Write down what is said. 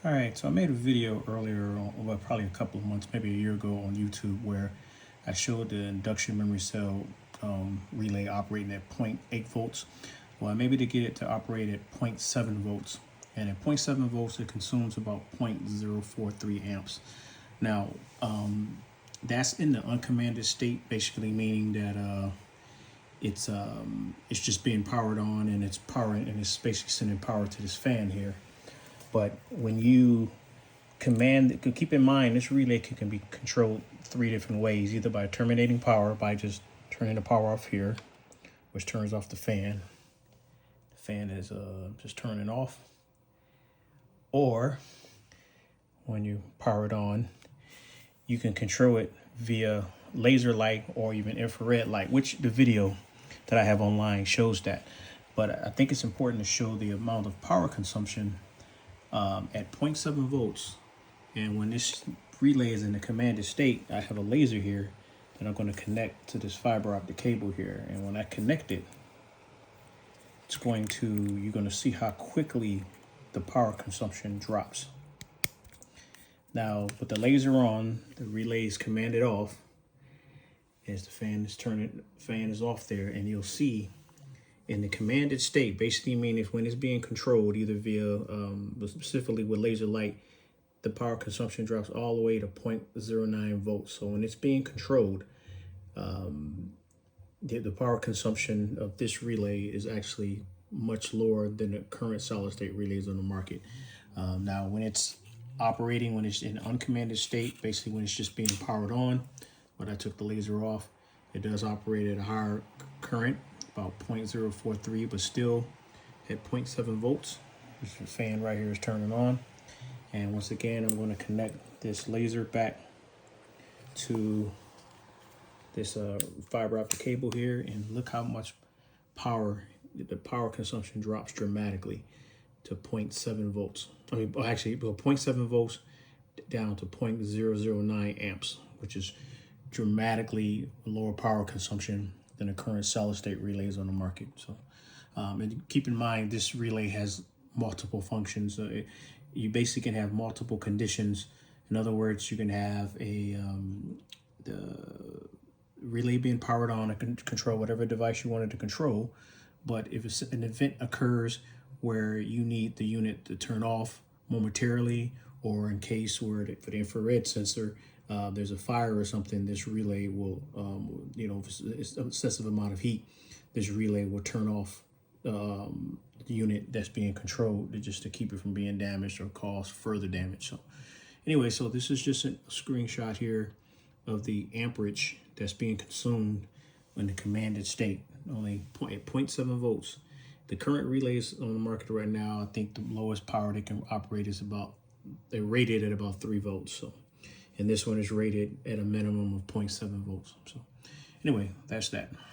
All right, so I made a video earlier, well, probably a couple of months, maybe a year ago on YouTube, where I showed the induction memory cell relay operating at zero point 0.8 volts. Well, I'm able to get it to operate at 0.7 volts. And at 0.7 volts, it consumes about 0.043 amps. Now, that's in the uncommanded state, basically meaning that it's just being powered on and it's powering and it's basically sending power to this fan here. But when you command, keep in mind this relay can be controlled three different ways, either by terminating power by just turning the power off here, which turns off the fan. The fan is just turning off. Or when you power it on, you can control it via laser light or even infrared light, which the video that I have online shows that. But I think it's important to show the amount of power consumption at 0.7 volts. And when this relay is in the commanded state, I have a laser here that I'm going to connect to this fiber optic cable here. And when I connect it, you're going to see how quickly the power consumption drops. Now, with the laser on, the relay is commanded off. As the fan is off there, and you'll see in the commanded state, basically meaning when it's being controlled, either via, specifically with laser light, the power consumption drops all the way to 0.09 volts. So when it's being controlled, the power consumption of this relay is actually much lower than the current solid state relays on the market. Now, when it's operating, when it's in uncommanded state, basically when it's just being powered on, when I took the laser off, it does operate at a higher current, about 0.043, but still at 0.7 volts. This fan right here is turning on. And once again, I'm going to connect this laser back to this fiber optic cable here, and look how much power, the power consumption drops dramatically to 0.7 volts. I mean, actually, 0.7 volts down to 0.009 amps, which is dramatically lower power consumption than the current solid state relays on the market. So, and keep in mind, this relay has multiple functions. You basically can have multiple conditions. In other words, you can have the relay being powered on to control whatever device you wanted to control. But if an event occurs where you need the unit to turn off momentarily, or in case where for the infrared sensor, there's a fire or something, this relay will, if it's an excessive amount of heat, this relay will turn off the unit that's being controlled just to keep it from being damaged or cause further damage. So anyway, so this is just a screenshot here of the amperage that's being consumed in the commanded state, only at 0.7 volts. The current relays on the market right now, I think the lowest power they can operate is they're rated at about 3 volts. So, and this one is rated at a minimum of 0.7 volts. So anyway, that's that.